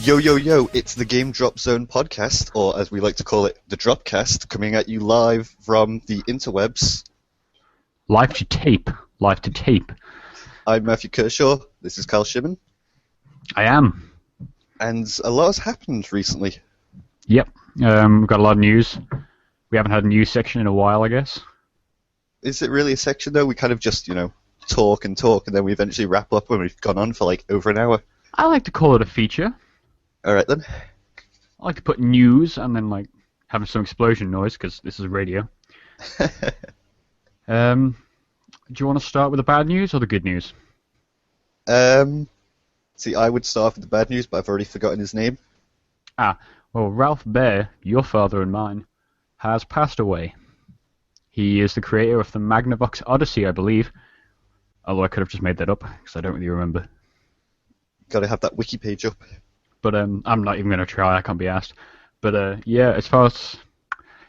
Yo, yo, yo, it's the GameDropZone podcast, or as we like to call it, the Dropcast, coming at you live from the interwebs. Live to tape. Live to tape. I'm Matthew Kershaw, this is Carl Shimon. I am. And a lot has happened recently. Yep. We've got a lot of news. We haven't had a news section in a while, I guess. Is it really a section, though? We kind of just, talk, and then we eventually wrap up when we've gone on for, over an hour. I like to call it a feature. Alright, then. I like to put news and then, having some explosion noise, because this is radio. Do you want to start with the bad news or the good news? See, I would start with the bad news, but I've already forgotten his name. Well, Ralph Baer, your father and mine, has passed away. He is the creator of the Magnavox Odyssey, I believe. Although I could have just made that up, because I don't really remember. Gotta have that wiki page up. But I'm not even going to try, I can't be asked. But yeah, as far as...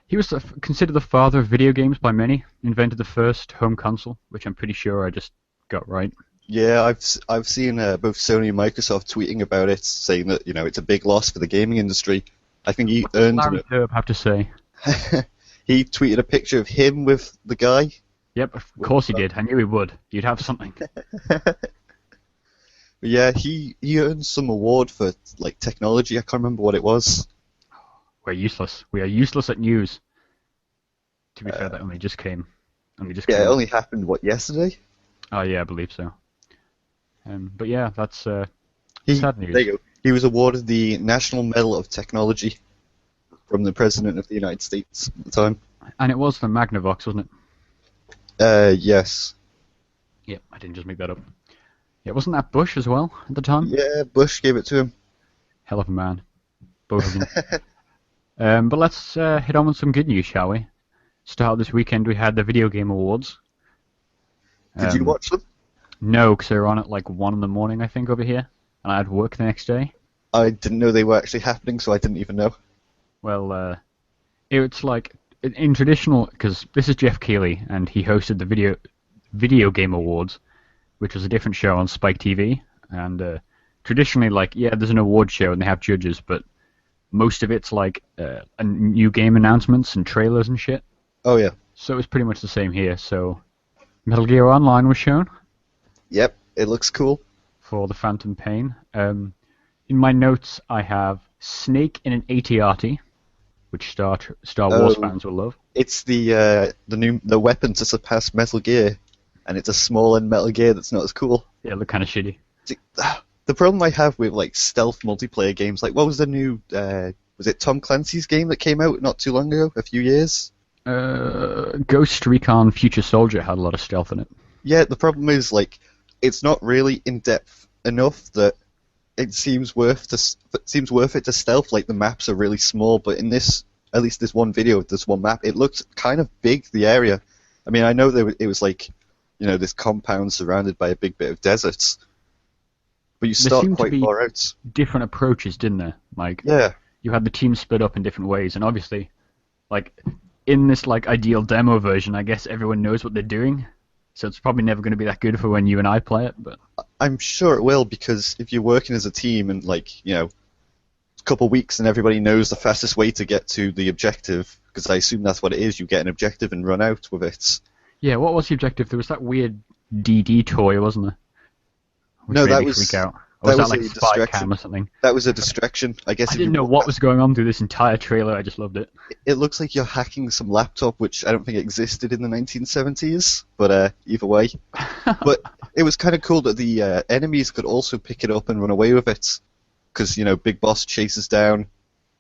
He was considered the father of video games by many. Invented the first home console, which I'm pretty sure I just got right. Yeah, I've seen both Sony and Microsoft tweeting about it, saying that it's a big loss for the gaming industry. I think he earned Larry it. Herb have to say. He tweeted a picture of him with the guy. Yep, of course he did. I knew he would. You'd have something. Yeah, he earned some award for technology. I can't remember what it was. We're useless. We are useless at news. To be fair, that only just came. It only happened yesterday? Oh yeah, I believe so. But yeah, that's sad news. There you go. He was awarded the National Medal of Technology from the President of the United States at the time. And it was the Magnavox, wasn't it? Yes. Yep, I didn't just make that up. Yeah, wasn't that Bush as well at the time? Yeah, Bush gave it to him. Hell of a man. Both of them. But let's hit on with some good news, shall we? Start this weekend, we had the Video Game Awards. Did you watch them? No, because they were on at 1 in the morning, I think, over here. And I had work the next day. I didn't know they were actually happening, so I didn't even know. Well, it's in traditional, because this is Jeff Keighley, and he hosted the Video Game Awards, which was a different show on Spike TV. And traditionally, there's an award show and they have judges, but most of it's a new game announcements and trailers and shit. Oh, yeah. So it was pretty much the same here. So Metal Gear Online was shown. Yep, it looks cool. For the Phantom Pain. In my notes, I have Snake in an AT-AT, which Star Wars fans will love. It's the weapon to surpass Metal Gear, and it's a small-end Metal Gear that's not as cool. Yeah, it looked kind of shitty. See, the problem I have with stealth multiplayer games, what was the new? Was it Tom Clancy's game that came out not too long ago, a few years? Ghost Recon Future Soldier had a lot of stealth in it. Yeah, the problem is it's not really in depth enough that it seems worth it to stealth. The maps are really small, but in this, at least this one video, this one map, it looked kind of big. The area. I mean, I know it was this compound surrounded by a big bit of deserts, but you start quite far out. Different approaches, didn't there? Yeah. You had the team split up in different ways, and obviously, in this ideal demo version, I guess everyone knows what they're doing. So it's probably never going to be that good for when you and I play it, but I'm sure it will, because if you're working as a team and a couple of weeks and everybody knows the fastest way to get to the objective, because I assume that's what it is, you get an objective and run out with it. Yeah, what was the objective? There was that weird DD toy, wasn't there? Which no, made that me was freak out. Or that was was that a spy distraction. cam or something? That was a distraction. I guess I didn't know what was going on through this entire trailer. I just loved it. It looks like you're hacking some laptop, which I don't think existed in the 1970s. But either way, but it was kind of cool that the enemies could also pick it up and run away with it, because Big Boss chases down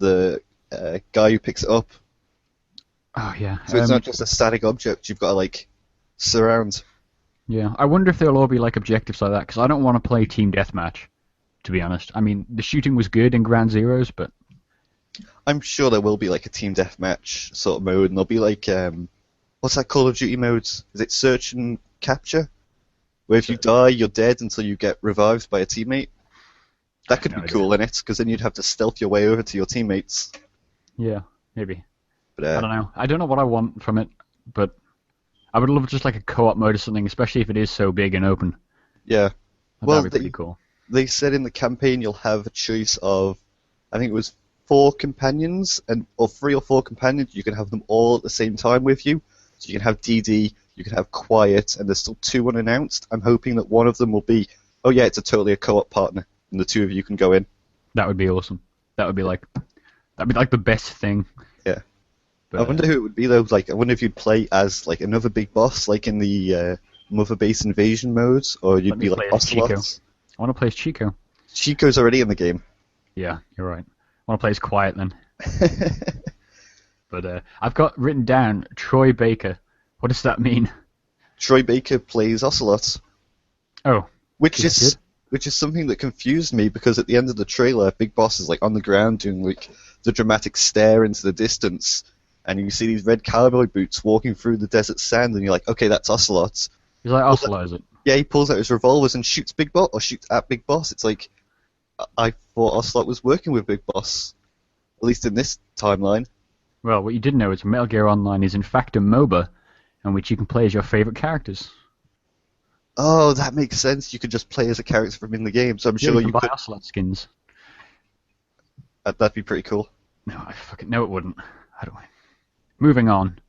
the guy who picks it up. Oh yeah. So it's not just a static object. You've got to surround. Yeah, I wonder if there'll all be objectives like that, because I don't want to play team deathmatch, to be honest. I mean, the shooting was good in Ground Zeroes, but I'm sure there will be a team deathmatch sort of mode, and there'll be what's that Call of Duty mode? Is it search and capture? Where if you die, you're dead until you get revived by a teammate. That could be cool in it, because then you'd have to stealth your way over to your teammates. Yeah, maybe. But I don't know. I don't know what I want from it, but I would love just a co-op mode or something, especially if it is so big and open. Yeah. That'd be pretty cool. they said in the campaign you'll have a choice of, I think it was 4 companions, or 3 or 4 companions. You can have them all at the same time with you. So you can have DD, you can have Quiet, and there's still 2 unannounced. I'm hoping that one of them will be, oh yeah, it's totally a co-op partner, and the 2 of you can go in. That would be awesome. That'd be like the best thing. Yeah. But, I wonder who it would be though. Like, I wonder if you'd play as like another big boss, like in the Mother Base Invasion modes, or you'd be like Ocelots. I want to play as Chico. Chico's already in the game. Yeah, you're right. I want to play as Quiet then. But I've got written down Troy Baker. What does that mean? Troy Baker plays Ocelots. Oh. Which is something that confused me, because at the end of the trailer, Big Boss is like on the ground doing like the dramatic stare into the distance, and you see these red cowboy boots walking through the desert sand, and you're like, okay, that's Ocelots. He's like Ocelot, is it? Yeah, he pulls out his revolvers and shoots Big Boss, or shoots at Big Boss. It's like, I thought Ocelot was working with Big Boss, at least in this timeline. Well, what you didn't know is Metal Gear Online is in fact a MOBA, in which you can play as your favourite characters. Oh, that makes sense. You could just play as a character from in the game, so I'm sure you you buy could. Ocelot skins. That'd be pretty cool. No, it wouldn't. How do I? Moving on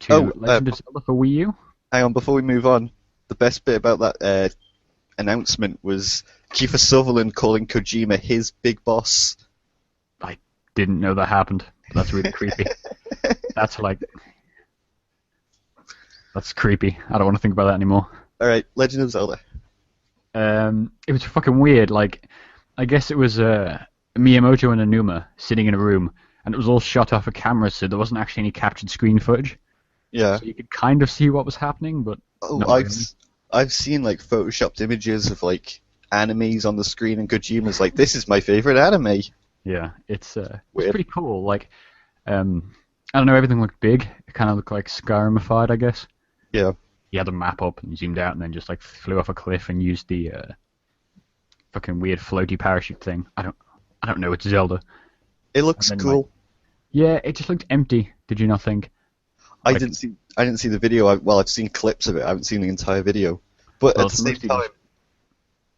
to Legend of Zelda for Wii U. Hang on, before we move on, the best bit about that announcement was Kiefer Sutherland calling Kojima his big boss. I didn't know that happened. That's really creepy. That's creepy. I don't want to think about that anymore. Alright, Legend of Zelda. It was fucking weird. Like, I guess it was Miyamoto and Aonuma sitting in a room, and it was all shot off a camera, so there wasn't actually any captured screen footage. Yeah. So you could kind of see what was happening, but I've seen like photoshopped images of like animes on the screen, and Kojima's like, "This is my favorite anime." Yeah, it's pretty cool. Like, I don't know, everything looked big. It kind of looked like Skyrimified, I guess. Yeah. He had the map up and zoomed out, and then just like flew off a cliff and used the fucking weird floaty parachute thing. I don't know. It's Zelda. It looks cool. Yeah, it just looked empty. Did you not think? I didn't see the video. I've seen clips of it. I haven't seen the entire video. But at the same time,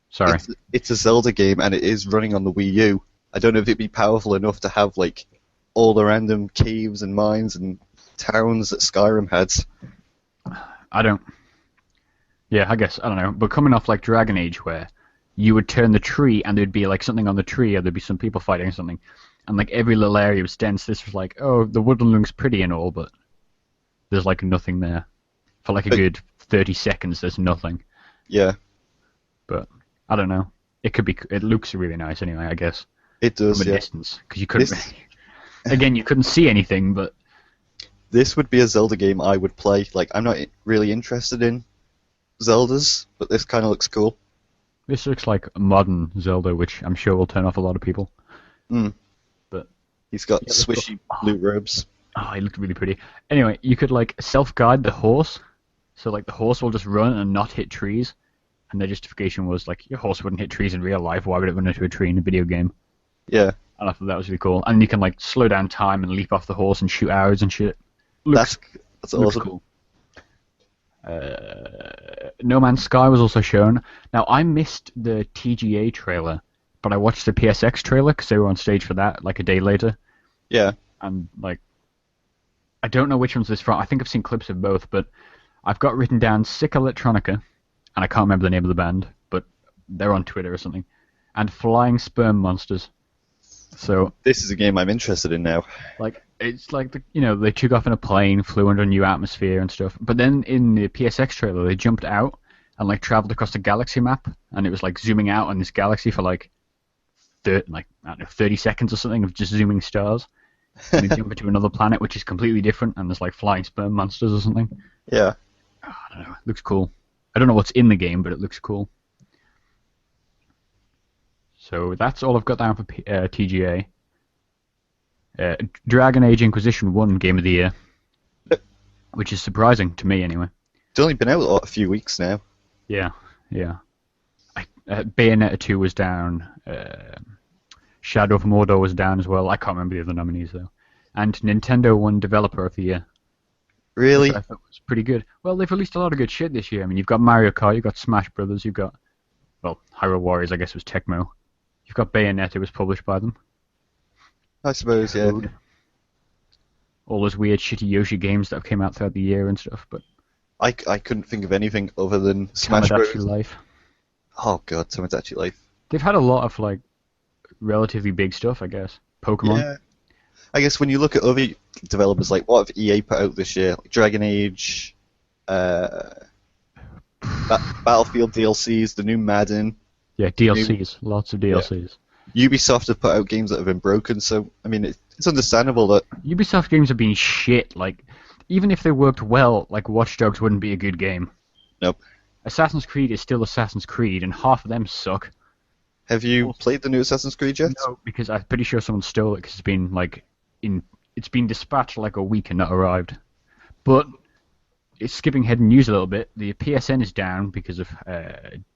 sorry, it's a Zelda game, and it is running on the Wii U. I don't know if it'd be powerful enough to have like all the random caves and mines and towns that Skyrim had. Yeah, I guess, I don't know. But coming off like Dragon Age, where you would turn the tree and there'd be like something on the tree, or there'd be some people fighting or something, and like every little area was dense. This was like, oh, the woodland looks pretty and all, but there's like nothing there. For like a good 30 seconds, there's nothing. Yeah. But I don't know. It looks really nice anyway, I guess. It does, from a yeah. distance, because you couldn't. Again, you couldn't see anything, but this would be a Zelda game I would play. Like, I'm not really interested in Zeldas, but this kind of looks cool. This looks like a modern Zelda, which I'm sure will turn off a lot of people. But he's got swishy blue robes. Oh, he looked really pretty. Anyway, you could like self-guide the horse, so like the horse will just run and not hit trees. And their justification was like, your horse wouldn't hit trees in real life. Why would it run into a tree in a video game? Yeah. And I thought that was really cool. And you can like slow down time and leap off the horse and shoot arrows and shit. That's awesome. Cool. No Man's Sky was also shown. Now, I missed the TGA trailer, but I watched the PSX trailer because they were on stage for that like a day later. Yeah. And like, I don't know which one's this from. I think I've seen clips of both, but I've got written down Sick Electronica, and I can't remember the name of the band, but they're on Twitter or something, and Flying Sperm Monsters. So this is a game I'm interested in now. Like, it's like they took off in a plane, flew under a new atmosphere and stuff. But then in the PSX trailer, they jumped out and like traveled across the galaxy map, and it was like zooming out on this galaxy for like 30 seconds or something of just zooming stars. And they jump into another planet which is completely different, and there's like flying sperm monsters or something. Yeah. Oh, I don't know. It looks cool. I don't know what's in the game, but it looks cool. So that's all I've got down for TGA. Dragon Age Inquisition 1 Game of the Year, which is surprising to me anyway. It's only been out a few weeks now. Yeah. Bayonetta 2 was down. Shadow of Mordor was down as well. I can't remember the other nominees though. And Nintendo won Developer of the Year. Really? Which I thought was pretty good. Well, they've released a lot of good shit this year. I mean, you've got Mario Kart, you've got Smash Brothers, you've got well, Hyrule Warriors, I guess, was Tecmo. You've got Bayonetta, was published by them. I suppose, yeah. Code. All those weird, shitty Yoshi games that have came out throughout the year and stuff, but I couldn't think of anything other than Smash Tamagotchi Bros. Life. Oh god, Tomodachi Life. They've had a lot of, like, relatively big stuff, I guess. Pokemon. Yeah. I guess when you look at other developers, like what have EA put out this year? Like Dragon Age, Battlefield DLCs, the new Madden. Yeah, DLCs. Lots of DLCs. Ubisoft have put out games that have been broken, so I mean it's understandable that Ubisoft games have been shit. Like, even if they worked well, like Watch Dogs wouldn't be a good game. nope. Assassin's Creed is still Assassin's Creed, and half of them suck. Have you played the new Assassin's Creed yet? No, because I'm pretty sure someone stole it because it's been dispatched like a week and not arrived. But it's skipping ahead in news a little bit. The PSN is down because of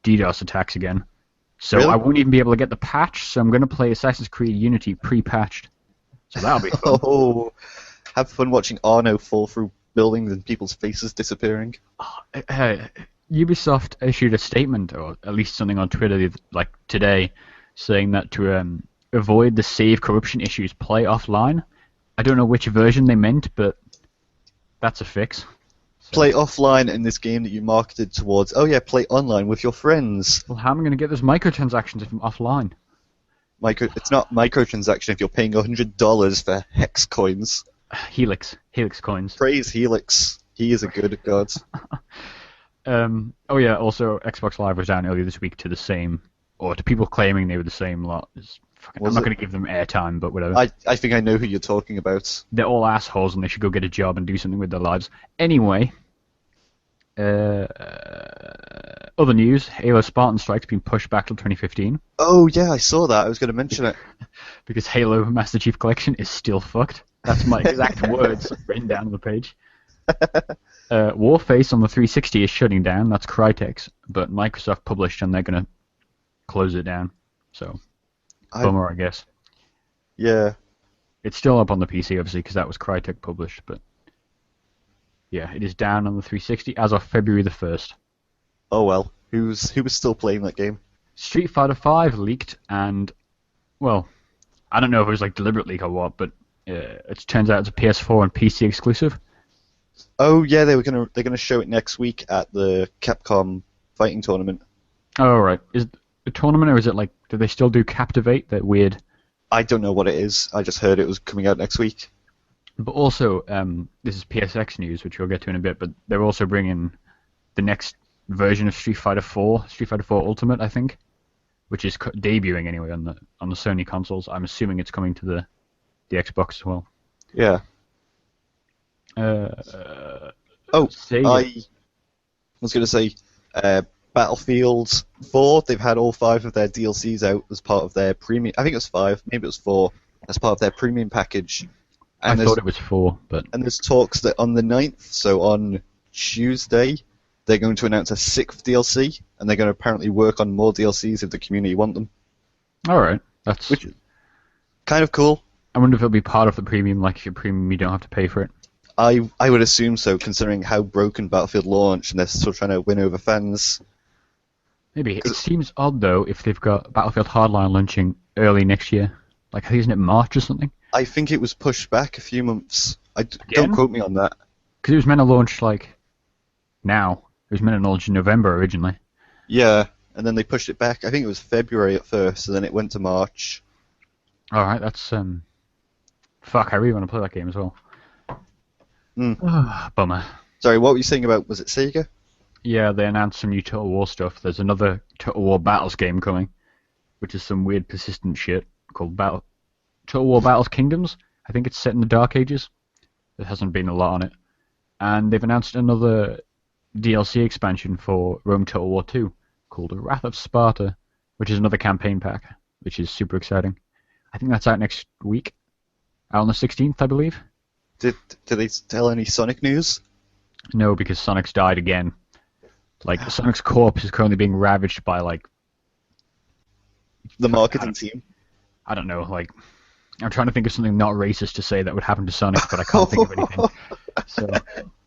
DDoS attacks again. So Really? I won't even be able to get the patch. So I'm going to play Assassin's Creed Unity pre-patched. So that'll be fun. Oh, have fun watching Arno fall through buildings and people's faces disappearing. Ubisoft issued a statement, or at least something on Twitter, like today, saying that to avoid the save corruption issues, play offline. I don't know which version they meant, but that's a fix. Play offline in this game that you marketed towards. Oh yeah, play online with your friends. Well, how am I going to get those microtransactions if I'm offline? It's not microtransaction if you're paying $100 for hex coins. Helix coins. Praise Helix. He is a good god. Oh yeah, also Xbox Live was down earlier this week to the same, or to people claiming they were the same lot. I'm not going to give them airtime, but whatever. I think I know who you're talking about. They're all assholes and they should go get a job and do something with their lives. Anyway, other news, Halo Spartan Strike's been pushed back till 2015. Oh yeah, I saw that. I was going to mention it. Because Halo Master Chief Collection is still fucked. That's my exact words written down on the page. Warface on the 360 is shutting down. That's Crytek's, but Microsoft published and they're going to close it down. So, bummer, I guess. Yeah. It's still up on the PC, obviously, because that was Crytek published, but yeah, it is down on the 360 as of February the 1st. Oh well. Who was still playing that game? Street Fighter V leaked, and, well, I don't know if it was like deliberate leak or what, but it turns out it's a PS4 and PC exclusive. Oh yeah, they're gonna show it next week at the Capcom fighting tournament. Oh right, is it a tournament or is it like? Do they still do Captivate? That weird. I don't know what it is. I just heard it was coming out next week. But also, this is PSX news, which we'll get to in a bit. But they're also bringing the next version of Street Fighter 4, Street Fighter 4 Ultimate, I think, which is debuting anyway on the Sony consoles. I'm assuming it's coming to the Xbox as well. Yeah. Sega. I was going to say Battlefield 4, they've had all 5 of their DLCs out as part of their premium. I think it was 5, maybe it was 4, as part of their premium package. And I thought it was 4, but... And there's talks that on the 9th, so on Tuesday, they're going to announce a 6th DLC, and they're going to apparently work on more DLCs if the community want them. Alright, that's... Which is kind of cool. I wonder if it'll be part of the premium, like if you're premium you don't have to pay for it. I would assume so, considering how broken Battlefield launched, and they're still trying to win over fans. Maybe. It seems odd, though, if they've got Battlefield Hardline launching early next year. Like, I think isn't it March or something? I think it was pushed back a few months. Don't quote me on that. Because it was meant to launch, like, now. It was meant to launch in November originally. Yeah, and then they pushed it back. I think it was February at first, and then it went to March. Alright, that's, fuck, I really want to play that game as well. Bummer. Sorry, what were you saying about, was it Sega? Yeah, they announced some new Total War stuff. There's another Total War Battles game coming, which is some weird persistent shit called Total War Battles Kingdoms. I think it's set in the Dark Ages. There hasn't been a lot on it. And they've announced another DLC expansion for Rome Total War 2 called Wrath of Sparta, which is another campaign pack, which is super exciting. I think that's out next week. Out on the 16th, I believe. Did they tell any Sonic news? No, because Sonic's died again. Like, Sonic's corpse is currently being ravaged by, like... The marketing team? I don't know, like... I'm trying to think of something not racist to say that would happen to Sonic, but I can't think of anything. So,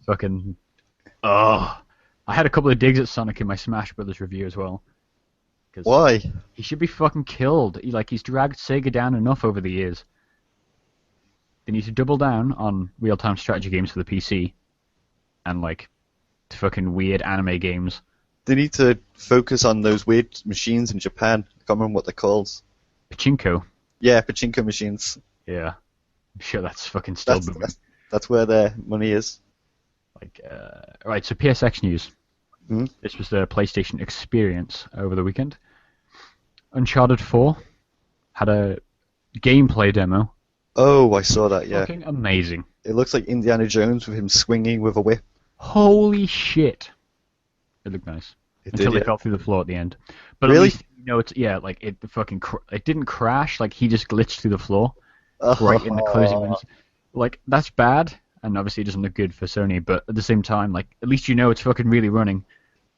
fucking... Oh. I had a couple of digs at Sonic in my Smash Brothers review as well. 'Cause Why? he should be fucking killed. He's dragged Sega down enough over the years. They need to double down on real-time strategy games for the PC, and like fucking weird anime games. They need to focus on those weird machines in Japan. I can't remember what they're called. Pachinko. Yeah, pachinko machines. Yeah, I'm sure that's fucking still That's, booming. that's where their money is. Right, so PSX news. Hmm? This was the PlayStation Experience over the weekend. Uncharted 4 had a gameplay demo. Oh, I saw that, yeah. Fucking amazing. It looks like Indiana Jones with him swinging with a whip. Holy shit. It looked nice. It Until did, he yeah. fell through the floor at the end. But Really? at least, it's, yeah, like, it didn't crash, like, he just glitched through the floor Oh, right in the closing minutes. Like, that's bad, and obviously it doesn't look good for Sony, but at the same time, like, at least it's fucking really running,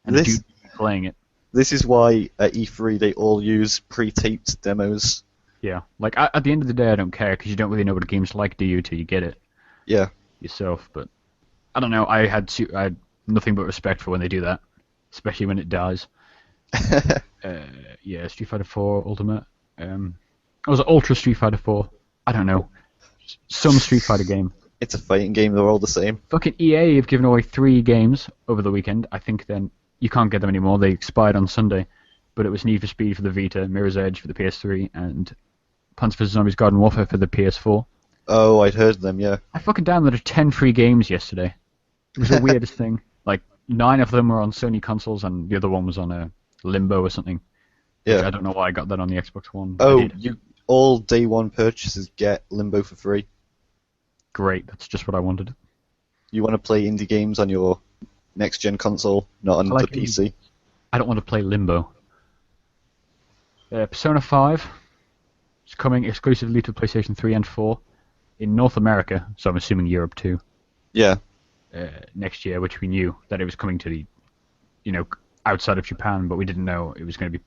and This- the dude playing it. This is why at E3 they all use pre-taped demos. Yeah, like, at the end of the day, I don't care, because you don't really know what a game's like, do you, till you get it Yeah. yourself, but I don't know, I had nothing but respect for when they do that, especially when it dies. Yeah, Street Fighter 4 Ultimate. Was it Ultra Street Fighter 4? I don't know. Some Street Fighter game. It's a fighting game, they're all the same. Fucking EA have given away 3 games over the weekend. I think then you can't get them anymore. They expired on Sunday. But it was Need for Speed for the Vita, Mirror's Edge for the PS3, and Plants vs Zombies Garden Warfare for the PS4. Oh, I'd heard them, yeah. I fucking downloaded 10 free games yesterday. It was the weirdest thing. Like, 9 of them were on Sony consoles, and the other one was on a Limbo or something. Yeah. I don't know why I got that on the Xbox One. But I Oh, did. all day one purchases get Limbo for free. Great, that's just what I wanted. You want to play indie games on your next gen console, not on I like the PC. I don't want to play Limbo. Persona 5 is coming exclusively to PlayStation 3 and 4 in North America, so I'm assuming Europe too, Yeah. next year, which we knew that it was coming to the, outside of Japan, but we didn't know it was going to be.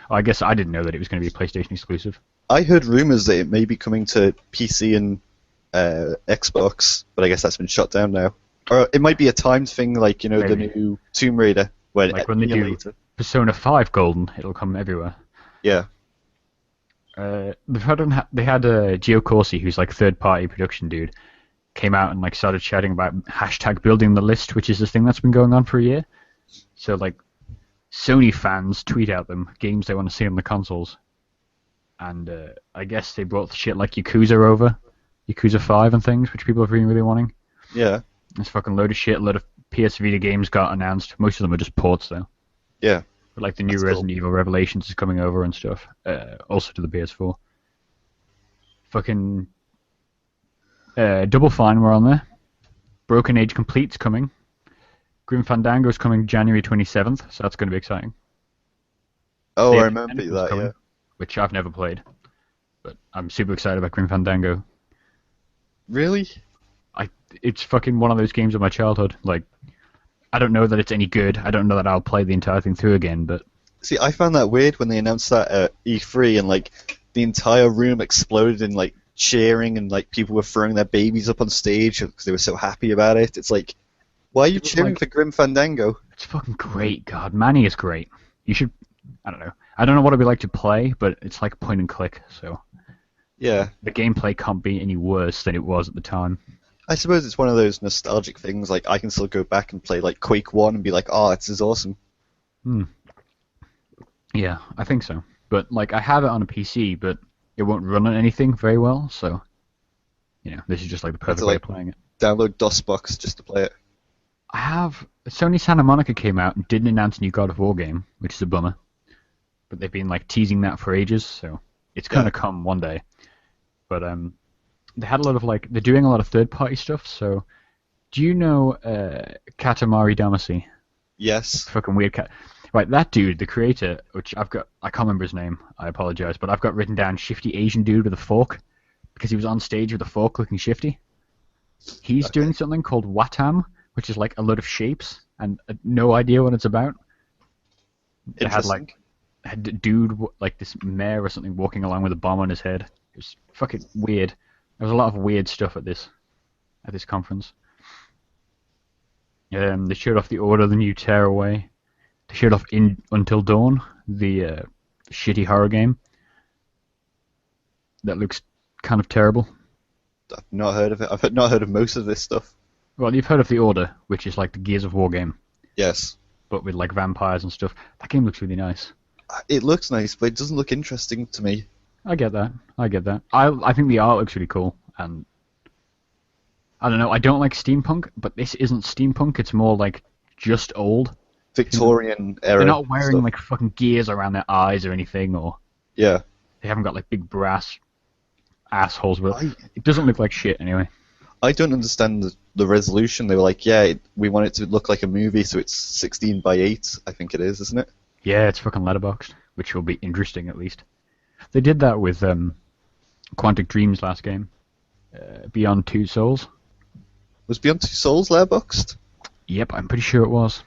Well, I guess I didn't know that it was going to be PlayStation exclusive. I heard rumors that it may be coming to PC and Xbox, but I guess that's been shut down now. Or it might be a timed thing, like, the Maybe. new Tomb Raider, where Like when they do later. Persona 5 Golden, it'll come everywhere. Yeah. They had Gio Corsi, who's like third-party production dude, came out and like started chatting about hashtag building the list, which is this thing that's been going on for a year. So like, Sony fans tweet out them games they want to see on the consoles, and I guess they brought shit like Yakuza over, Yakuza 5 and things, which people have been really wanting. Yeah. There's fucking load of shit. A lot of PS Vita games got announced. Most of them are just ports though. Yeah. But like the new That's Resident Evil Revelations is coming over and stuff. Also to the PS4. Fucking Double Fine were on there. Broken Age Complete's coming. Grim Fandango's coming January 27th, so that's going to be exciting. Oh, Day I of remember Tentacles that, coming, yeah. which I've never played. But I'm super excited about Grim Fandango. Really? It's fucking one of those games of my childhood. Like, I don't know that it's any good. I don't know that I'll play the entire thing through again, but See, I found that weird when they announced that at E3 and, like, the entire room exploded in, like, cheering and, like, people were throwing their babies up on stage because they were so happy about it. It's like, why are you It was cheering like- for Grim Fandango? it's fucking great. God, Manny is great. You should. I don't know. I don't know what it'd be like to play, but it's like point and click, so Yeah. the gameplay can't be any worse than it was at the time. I suppose it's one of those nostalgic things, like, I can still go back and play, like, Quake 1 and be like, oh, this is awesome. Yeah, I think so. But like, I have it on a PC, but it won't run on anything very well. So, this is just like the perfect way of like- playing it. Download DOSBox just to play it. I have Sony Santa Monica came out and didn't announce a new God of War game, which is a bummer. But they've been like teasing that for ages, so it's gonna come one day. But they had a lot of they're doing a lot of third-party stuff. So, do you know Katamari Damacy? Yes. Fucking weird cat. Right, that dude, the creator, which I can't remember his name, I apologize, but I've got written down Shifty Asian Dude with a Fork, because he was on stage with a fork looking shifty. He's doing something called Watam, which is like a load of shapes, and no idea what it's about. It had had a dude, like this mayor or something, walking along with a bomb on his head. It was fucking weird. There was a lot of weird stuff at this conference. They showed off the Order, the new Tearaway. They showed off Until Dawn, the shitty horror game that looks kind of terrible. I've not heard of it. I've not heard of most of this stuff. Well, you've heard of The Order, which is like the Gears of War game, Yes. but with like vampires and stuff. That game looks really nice. It looks nice, but it doesn't look interesting to me. I get that. I think the art looks really cool, and I don't know. I don't like steampunk, but this isn't steampunk. It's more like just old. Victorian era. They're not wearing stuff. like fucking gears around their eyes or anything, or Yeah. they haven't got like big brass assholes. But it doesn't look like shit anyway. I don't understand the resolution. They were like, yeah, we want it to look like a movie, so it's 16 by 8, I think it is, isn't it? Yeah, it's fucking letterboxed, which will be interesting at least. They did that with Quantic Dream's last game, Beyond Two Souls. Was Beyond Two Souls letterboxed? Yep, I'm pretty sure it was.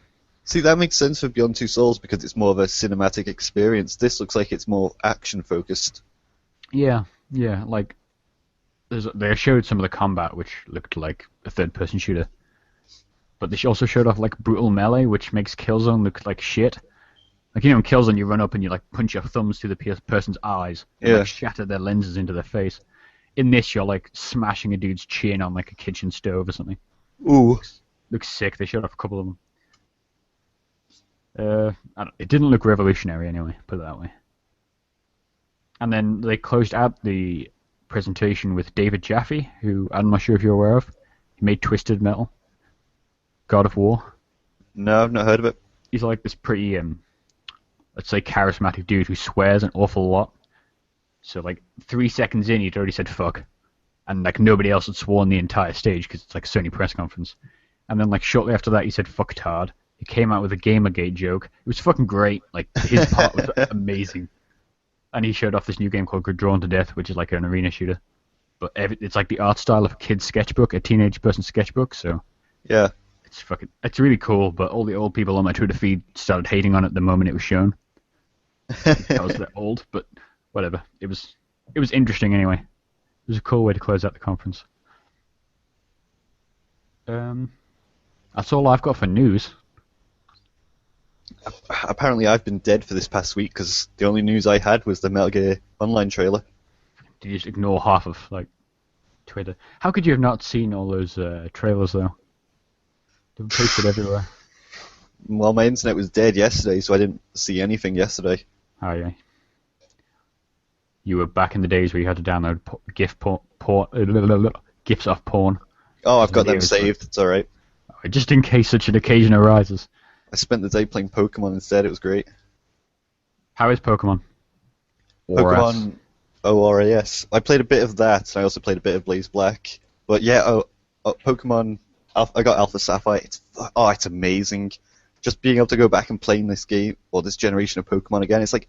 See, that makes sense for Beyond Two Souls because it's more of a cinematic experience. This looks like it's more action-focused. Yeah, like they showed some of the combat, which looked like a third-person shooter. But they also showed off like brutal melee, which makes Killzone look like shit. Like, you know, in Killzone you run up and you like punch your thumbs through the person's eyes and like shatter their lenses into their face. In this, you're like smashing a dude's chin on like a kitchen stove or something. Ooh. Looks sick. They showed off a couple of them. It didn't look revolutionary anyway, put it that way. And then they closed out the presentation with David Jaffe, who I'm not sure if you're aware of. He made Twisted Metal, God of War. No, I've not heard of it. He's like this pretty, let's say, charismatic dude who swears an awful lot. So like 3 seconds in, he'd already said fuck, and like nobody else had sworn the entire stage because it's like a Sony press conference. And then like shortly after that, he said fucktard. He came out with a Gamergate joke. It was fucking great. Like his part was amazing. And he showed off this new game called Drawn to Death, which is like an arena shooter. But it's like the art style of a kid's sketchbook, a teenage person's sketchbook. So Yeah. it's really cool. But all the old people on my Twitter feed started hating on it the moment it was shown. I was that old, but whatever. It was interesting anyway. It was a cool way to close out the conference. That's all I've got for news. Apparently I've been dead for this past week because the only news I had was the Metal Gear Online trailer. Did you just ignore half of like Twitter? How could you have not seen all those trailers though? They were posted everywhere. Well, my internet was dead yesterday, so I didn't see anything yesterday. Oh yeah. You were back in the days where you had to download GIFs off porn. Oh, I've got them Videos, saved. It's alright. Just in case such an occasion arises. I spent the day playing Pokemon instead. It was great. How is Pokemon? Pokemon ORAS. I played a bit of that, and I also played a bit of Blaze Black. But yeah, Pokemon. I got Alpha Sapphire. It's amazing. Just being able to go back and playing this game or this generation of Pokemon again. It's like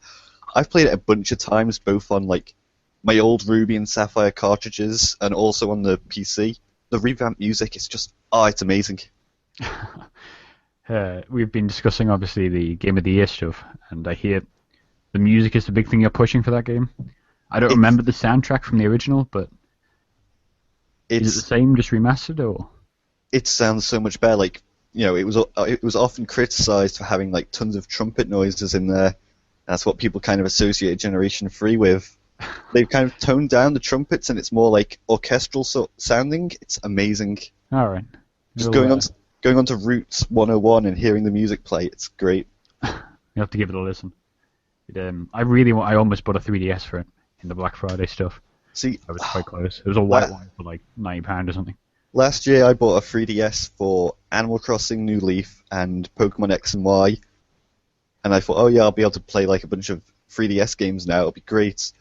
I've played it a bunch of times, both on like my old Ruby and Sapphire cartridges, and also on the PC. The revamped music is just it's amazing. We've been discussing obviously the Game of the Year stuff, and I hear the music is the big thing you're pushing for that game. I don't remember the soundtrack from the original, but is it the same, just remastered, or? It sounds so much better. Like, you know, it was often criticized for having like tons of trumpet noises in there. That's what people kind of associate Generation 3 with. They've kind of toned down the trumpets, and it's more like orchestral sounding. It's amazing. All right. Just going on to Route 101 and hearing the music play, it's great. You have to give it a listen. I almost bought a 3DS for it in the Black Friday stuff. See, I was quite close. It was a white one for like £90 or something. Last year I bought a 3DS for Animal Crossing New Leaf and Pokemon X and Y, and I thought, oh yeah, I'll be able to play like a bunch of 3DS games now. It'll be great.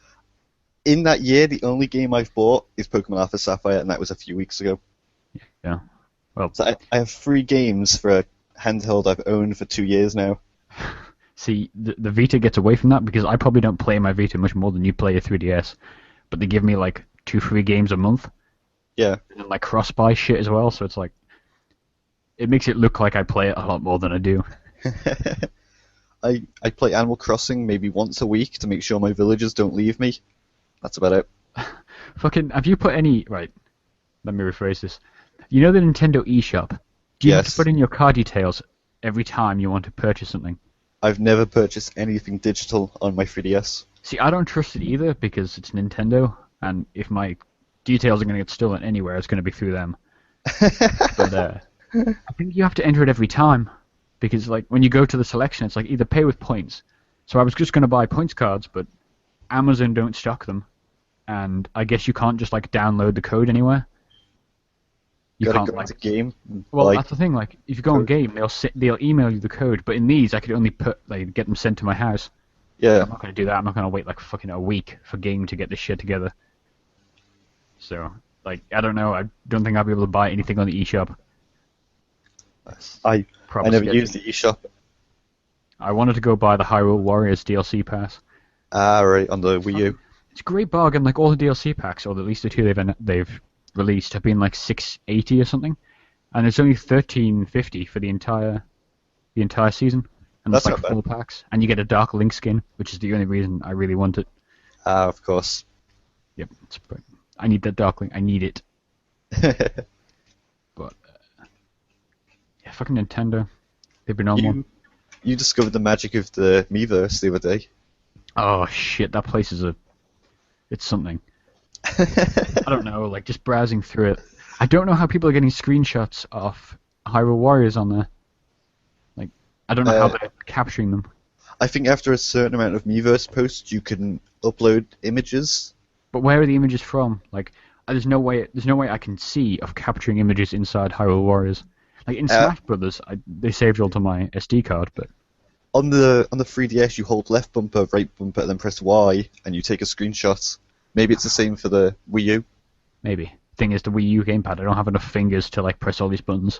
In that year, the only game I've bought is Pokemon Alpha Sapphire, and that was a few weeks ago. Yeah. Well, so I have 3 games for a handheld I've owned for 2 years now. See, the Vita gets away from that because I probably don't play my Vita much more than you play your 3DS, but they give me like 2 free games a month. Yeah. And like cross-buy shit as well, so it's like it makes it look like I play it a lot more than I do. I play Animal Crossing maybe once a week to make sure my villagers don't leave me. That's about it. Fucking, have you put any... Right, let me rephrase this. You know the Nintendo eShop? Do you have to Yes. put in your card details every time you want to purchase something? I've never purchased anything digital on my 3DS. See, I don't trust it either because it's Nintendo, and if my details are going to get stolen anywhere, it's going to be through them. But I think you have to enter it every time because, like, when you go to the selection, it's like either pay with points. So I was just going to buy points cards, but Amazon don't stock them, and I guess you can't just like download the code anywhere. You Gotta can't go like. into game. Well, Like, that's the thing. Like, if you go on game, they'll email you the code, but in these, I could only get them sent to my house. yeah, I'm not going to do that. I'm not going to wait like fucking a week for game to get this shit together. So, like, I don't know. I don't think I'll be able to buy anything on the eShop. I Proper never sketchy. used the eShop. I wanted to go buy the Hyrule Warriors DLC pass. Ah, right, on the Wii U. It's a great bargain. Like all the DLC packs, or at least the two they've released, have been like $6.80 or something, and it's only $13.50 for the entire season. And That's it's like not bad. 4 packs, and you get a Dark Link skin, which is the only reason I really want it. Ah, of course. Yep, I need that Dark Link. I need it. But yeah, fucking Nintendo. They've been on one. You discovered the magic of the Miiverse the other day. Oh shit, that place is it's something. I don't know, like just browsing through it. I don't know how people are getting screenshots of Hyrule Warriors on there. Like, I don't know how they're capturing them. I think after a certain amount of Miiverse posts, you can upload images. But where are the images from? Like, there's no way I can see of capturing images inside Hyrule Warriors. Like in Smash Brothers, they saved all to my SD card, but On the 3DS, you hold left bumper, right bumper, and then press Y, and you take a screenshot. Maybe it's the same for the Wii U. maybe. Thing is, the Wii U gamepad, I don't have enough fingers to like press all these buttons.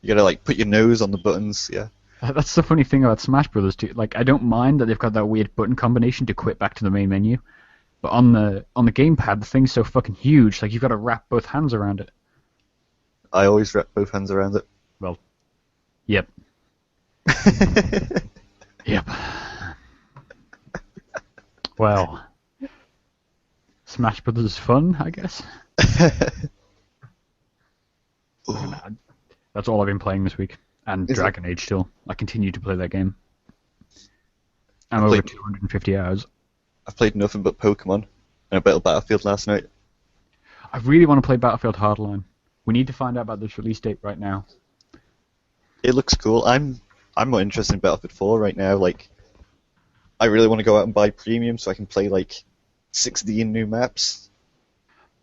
You gotta like put your nose on the buttons. Yeah. That's the funny thing about Smash Brothers too. Like, I don't mind that they've got that weird button combination to quit back to the main menu, but on the gamepad, the thing's so fucking huge. Like, you've got to wrap both hands around it. I always wrap both hands around it. Well, yep. Yep. Well, Smash Brothers is fun, I guess. That's all I've been playing this week. And Is Dragon Age still. I continue to play that game. I'm over 250 hours. I've played nothing but Pokemon and a bit of Battlefield last night. I really want to play Battlefield Hardline. We need to find out about this release date right now. It looks cool. I'm more interested in Battlefield 4 right now. Like, I really want to go out and buy premium so I can play like 16 new maps.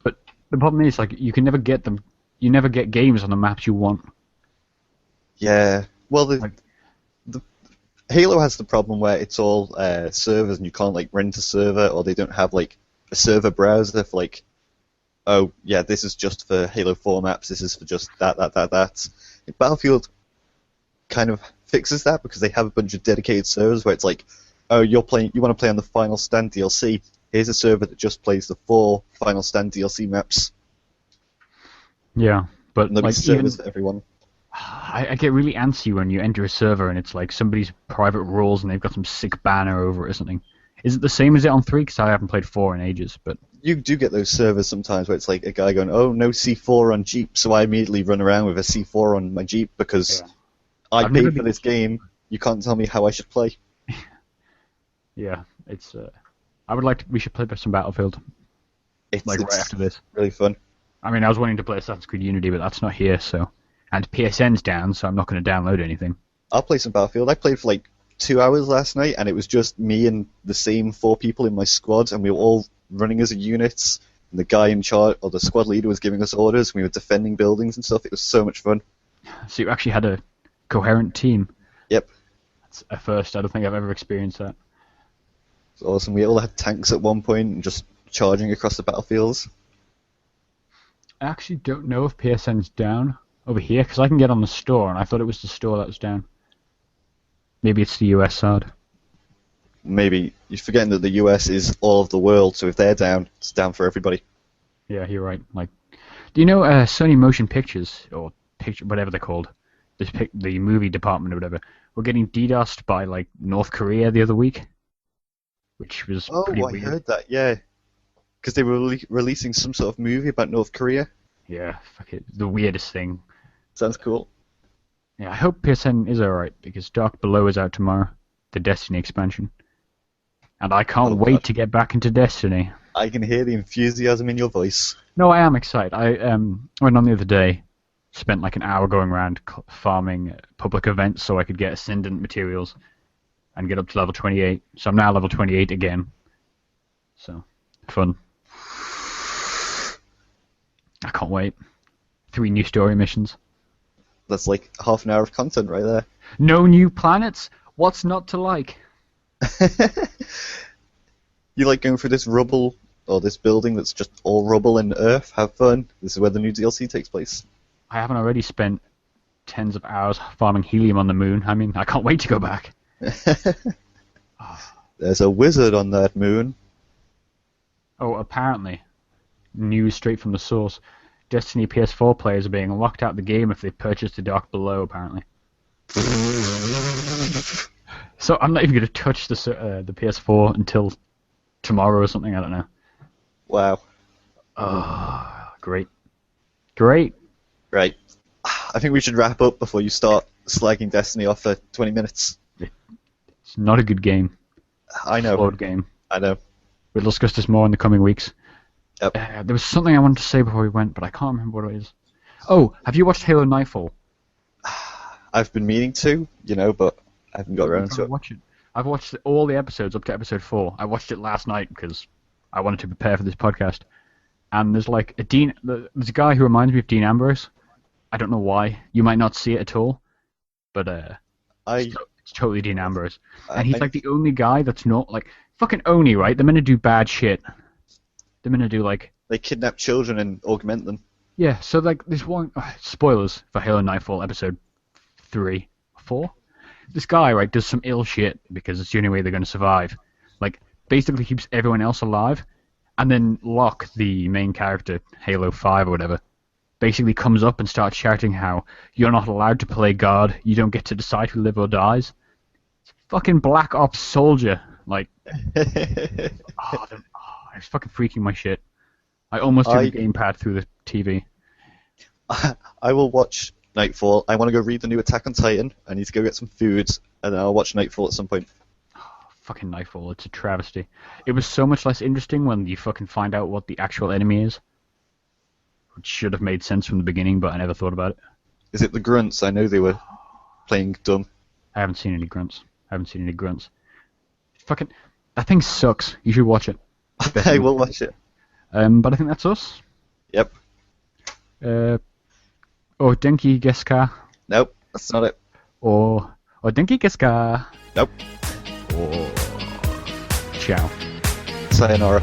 But the problem is, like, you can never get them. You never get games on the maps you want. Yeah. Well, the Halo has the problem where it's all servers and you can't like rent a server, or they don't have like a server browser for like, oh yeah, this is just for Halo 4 maps. This is for just that. Battlefield kind of fixes that because they have a bunch of dedicated servers where it's like, oh, you want to play on the Final Stand DLC. Here's a server that just plays the 4 Final Stand DLC maps. Yeah, but And there'll be like servers for everyone. I get really antsy when you enter a server and it's like somebody's private rules and they've got some sick banner over it or something. Is it the same as it on 3? Because I haven't played 4 in ages, but You do get those servers sometimes where it's like a guy going, oh, no C4 on Jeep, so I immediately run around with a C4 on my Jeep because I I've never paid for been- this game. You can't tell me how I should play. yeah, it's. I would like to. We should play some Battlefield, It's right after this. really fun. I mean, I was wanting to play Assassin's Creed Unity, but that's not here, so. And PSN's down, so I'm not going to download anything. I'll play some Battlefield. I played for like 2 hours last night, and it was just me and the same 4 people in my squad, and we were all running as a unit. And the guy in charge, or the squad leader, was giving us orders. And we were defending buildings and stuff. It was so much fun. So you actually had a coherent team. Yep, That's a first. I don't think I've ever experienced that. it was awesome. We all had tanks at one point and just charging across the battlefields. I actually don't know if PSN's down over here, because I can get on the store, and I thought it was the store that was down. Maybe it's the US side. Maybe you're forgetting that the US is all of the world, so if they're down, it's down for everybody. Yeah, you're right. Like, do you know Sony Motion Pictures, or whatever they're called, the movie department or whatever, were getting DDoSed by like North Korea the other week, which was pretty I weird. heard that, yeah. Because they were releasing some sort of movie about North Korea. Yeah, fuck it, the weirdest thing. Sounds cool. Yeah, I hope PSN is alright, because Dark Below is out tomorrow. the Destiny expansion. And I can't Oh, wait God. to get back into Destiny. I can hear the enthusiasm in your voice. No, I am excited. I went on the other day, spent like an hour going around farming public events so I could get Ascendant materials and get up to level 28. So I'm now level 28 again. So, fun. I can't wait. 3 new story missions. That's like half an hour of content right there. No new planets? What's not to like? You like going through this rubble, or this building that's just all rubble and earth? Have fun. This is where the new DLC takes place. I haven't already spent tens of hours farming helium on the moon. I mean, I can't wait to go back. There's a wizard on that moon. Oh, apparently. News straight from the source. Destiny PS4 players are being locked out of the game if they purchase the Dark Below, apparently. So I'm not even going to touch the PS4 until tomorrow or something, I don't know. Wow. Oh, great. Great. Right. I think we should wrap up before you start slagging Destiny off for 20 minutes. It's not a good game. I know. Flawed game. I know. We'll discuss this more in the coming weeks. Yep. There was something I wanted to say before we went, but I can't remember what it is. Oh, have you watched Halo Nightfall? I've been meaning to, but I haven't got around to it. Watch it. I've watched all the episodes up to episode 4. I watched it last night because I wanted to prepare for this podcast. And there's like there's a guy who reminds me of Dean Ambrose. I don't know why. You might not see it at all, but it's totally Dean Ambrose. And he's like the only guy that's not like fucking Oni, right? They're meant to do bad shit. They're meant to do like They kidnap children and augment them. yeah. So like this one spoilers for Halo Nightfall episode 3, 4. This guy, right, does some ill shit because it's the only way they're going to survive. Like, basically keeps everyone else alive, and then Locke, the main character, Halo 5 or whatever, basically comes up and starts shouting how you're not allowed to play God, you don't get to decide who lives or dies. It's fucking Black Ops soldier. Like, it's fucking freaking my shit. I almost took the gamepad through the TV. I will watch Nightfall. I want to go read the new Attack on Titan. I need to go get some food, and then I'll watch Nightfall at some point. Fucking Nightfall, it's a travesty. It was so much less interesting when you fucking find out what the actual enemy is. Which should have made sense from the beginning, but I never thought about it. Is it the grunts? I know they were playing dumb. I haven't seen any grunts. Fucking... That thing sucks. You should watch it. I will watch it. But I think that's us. Yep. Or Denki Geska. Nope, that's not it. Or Denki Geska. Nope. Or... Ciao. Sayonara.